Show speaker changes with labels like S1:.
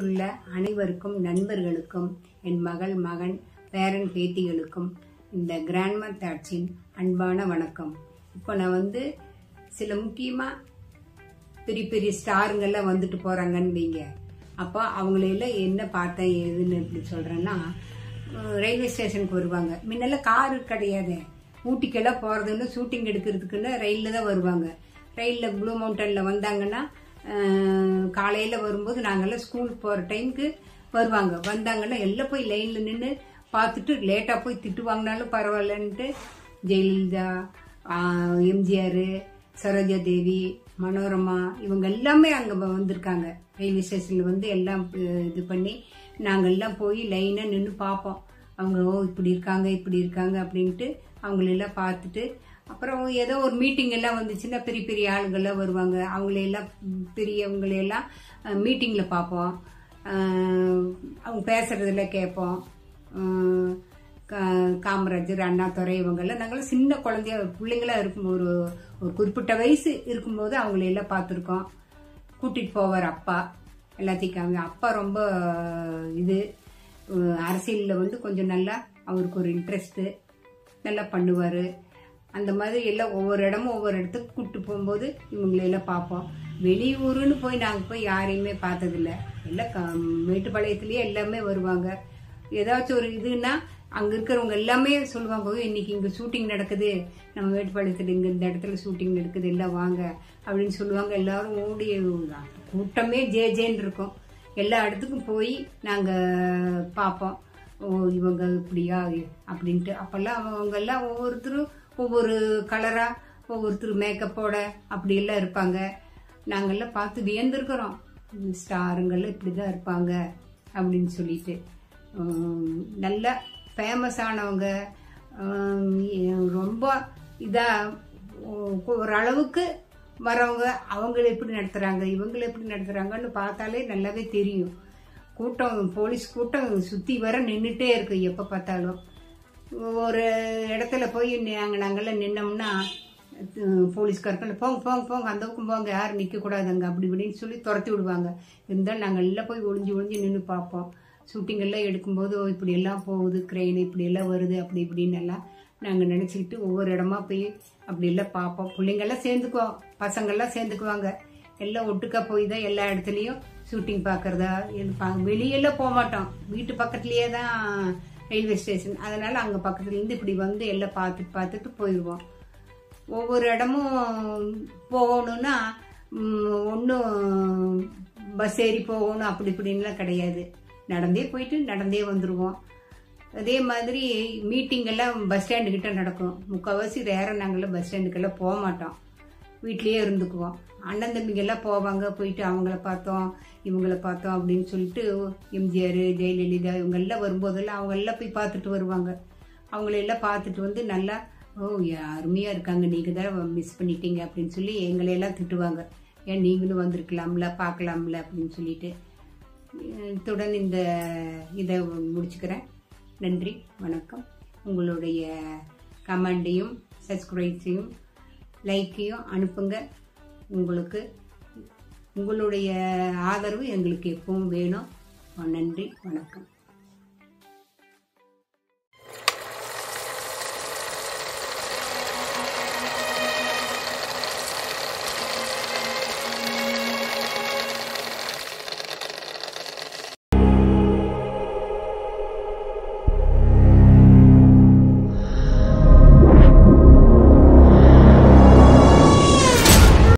S1: வீட்டுள்ள அனைவருக்கும் நண்பர்களுக்கும் என் மகள் மகன் பேரன் பேத்திகளுக்கும் இந்த கிராண்ட்மர் தாட்ஸின் அன்பான வணக்கம். இப்போ நான் சில முக்கியமா பெரிய பெரிய ஸ்டாருங்கெல்லாம் வந்துட்டு போறாங்கன்னு வைங்க. அப்போ அவங்களெல்லாம் என்ன பார்த்தேன் ஏதுன்னு எப்படி சொல்றேன்னா, ரயில்வே ஸ்டேஷனுக்கு வருவாங்க. முன்னெல்லாம் காரு கிடையாது. ஊட்டிக்கெல்லாம் போறதுன்னு ஷூட்டிங் எடுக்கிறதுக்குன்னு ரயில்ல தான் வருவாங்க. ரயில்ல ப்ளூ மவுண்டன்ல வந்தாங்கன்னா காலையில வரும்போது நாங்கெல்லாம் ஸ்கூலுக்கு போற டைமுக்கு வருவாங்க. வந்தாங்கன்னா எல்லாம் போய் லைன்ல நின்று பார்த்துட்டு லேட்டா போய் திட்டு வாங்கினாலும் பரவாயில்லன்ட்டு ஜெயலலிதா, எம்ஜிஆர், சரோஜா தேவி, மனோரமா இவங்க எல்லாமே அங்க வந்திருக்காங்க. ரயில்வே ஸ்டேஷன்ல எல்லாம் இது பண்ணி நாங்கெல்லாம் போய் லைனா நின்று பார்ப்போம். அவங்க இப்படி இருக்காங்க அப்படின்ட்டு அவங்களெல்லாம் பார்த்துட்டு, அப்புறம் ஏதோ ஒரு மீட்டிங் எல்லாம் வந்துச்சுன்னா பெரிய பெரிய ஆளுங்கள்லாம் வருவாங்க. அவங்களையெல்லாம் பெரியவங்களையெல்லாம் மீட்டிங்ல பார்ப்போம். அவங்க பேசுறதெல்லாம் கேட்போம். காமராஜர், அண்ணாதுரை இவங்கெல்லாம் நாங்களாம் சின்ன குழந்தைய பிள்ளைங்களா இருக்கும். ஒரு குறிப்பிட்ட வயசு இருக்கும்போது அவங்களையெல்லாம் பார்த்துருக்கோம். கூட்டிட்டு போவார் அப்பா எல்லாத்தையும். அப்பா ரொம்ப அரசியலில் கொஞ்சம் நல்லா அவருக்கு ஒரு இன்ட்ரெஸ்ட், நல்லா பண்ணுவார். அந்த மாதிரி எல்லாம் ஒவ்வொரு இடமும் ஒவ்வொரு இடத்துக்கு கூப்பிட்டு போகும்போது இவங்களெல்லாம் பார்ப்போம். வெளியூருன்னு போய் நாங்கள் போய் யாரையுமே பார்த்ததில்ல. எல்லாம் மேட்டுப்பாளையத்திலேயே எல்லாமே வருவாங்க. ஏதாச்சும் ஒரு இதுன்னா அங்கே இருக்கிறவங்க எல்லாமே சொல்லுவாங்க, இன்னைக்கு இங்கே ஷூட்டிங் நடக்குது, நம்ம மேட்டுப்பாளையத்தில் இங்கே இந்த இடத்துல ஷூட்டிங் நடக்குது, எல்லாம் வாங்க அப்படின்னு சொல்லுவாங்க. எல்லாரும் ஓடி கூட்டமே ஜேன்னு இருக்கும். எல்லா இடத்துக்கும் போய் நாங்கள் பார்ப்போம். இவங்க இப்படியா அப்படின்ட்டு. அப்பெல்லாம் அவங்க எல்லாம் ஒவ்வொருத்தரும் ஒவ்வொரு கலரா, ஒவ்வொருத்தர் மேக்கப்போட அப்படி எல்லாம் இருப்பாங்க. நாங்கெல்லாம் பார்த்து வியந்திருக்கிறோம், ஸ்டாருங்கெல்லாம் இப்படிதான் இருப்பாங்க அப்படின்னு சொல்லிட்டு. நல்ல ஃபேமஸ் ஆனவங்க, ரொம்ப இதா ஓரளவுக்கு வரவங்க அவங்களை எப்படி நடத்துறாங்க, இவங்களை எப்படி நடத்துறாங்கன்னு பார்த்தாலே நல்லாவே தெரியும். கூட்டம், போலீஸ் கூட்டம் சுத்தி வர நின்றுட்டே இருக்கு. எப்ப பார்த்தாலும் ஒரு இடத்துல போய் நாங்கெல்லாம் நின்னோம்னா போலீஸ்காரர்கள் போங்க அந்த பக்கம் போங்க, யாரும் நிக்க கூடாதுங்க அப்படி இப்படின்னு சொல்லி துரத்தி விடுவாங்க. இருந்தாலும் நாங்கள் எல்லாம் போய் ஒளிஞ்சு நின்று பார்ப்போம். ஷூட்டிங் எல்லாம் எடுக்கும்போது இப்படி எல்லாம் போகுது, கிரெயின் இப்படி எல்லாம் வருது, அப்படி இப்படின்னு எல்லாம் நாங்கள் நினைச்சுக்கிட்டு ஒவ்வொரு இடமா போய் அப்படி எல்லாம் பார்ப்போம். பிள்ளைங்கெல்லாம் சேர்ந்துக்குவோம், பசங்கள்லாம் சேர்ந்துக்குவாங்க. எல்லாம் ஒட்டுக்கா போய் தான் எல்லா இடத்துலயும் ஷூட்டிங் பாக்குறதா. வெளியெல்லாம் போக மாட்டோம், வீட்டு பக்கத்துலயே தான் ரயில்வே ஸ்டேஷன். அதனால அங்க பக்கத்துல இருந்து இப்படி எல்லாம் பார்த்துட்டு போயிடுவோம். ஒவ்வொரு இடமும் போகணும்னா ஒன்னும் பஸ் ஏறி போகணும் அப்படி இப்படின்லாம் கிடையாது. நடந்தே போயிட்டு நடந்தே வந்துருவோம். அதே மாதிரி மீட்டிங் எல்லாம் பஸ் ஸ்டாண்டு கிட்ட நடக்கும். முக்கால்வாசி நேரம் நாங்கெல்லாம் பஸ் ஸ்டாண்டுக்கெல்லாம் போக மாட்டோம், வீட்லயே இருந்துக்குவோம். அண்ணன் தம்பிங்க எல்லாம் போவாங்க. போயிட்டு அவங்கள பார்த்தோம் இவங்கள பார்த்தோம் அப்படின்னு சொல்லிட்டு எம்ஜிஆர், ஜெயலலிதா இவங்க எல்லாம் வரும்போதெல்லாம் அவங்க எல்லாம் போய் பார்த்துட்டு வருவாங்க. அவங்களெல்லாம் பார்த்துட்டு நல்லா அருமையா இருக்காங்க, நீங்க தான் மிஸ் பண்ணிட்டீங்க அப்படின்னு சொல்லி எங்களையெல்லாம் திட்டுவாங்க. ஏன் நீங்களும் வந்திருக்கலாம்ல, பார்க்கலாம்ல அப்படின்னு சொல்லிட்டு. இத்துடன் இந்த இதை முடிச்சுக்கிறேன். நன்றி, வணக்கம். உங்களுடைய கமெண்டையும் சப்ஸ்கிரைப்ஸையும் லைக்கையும் அனுப்புங்க. உங்களுடைய ஆதரவு எங்களுக்கு எப்பவும் வேணும். நன்றி, வணக்கம்.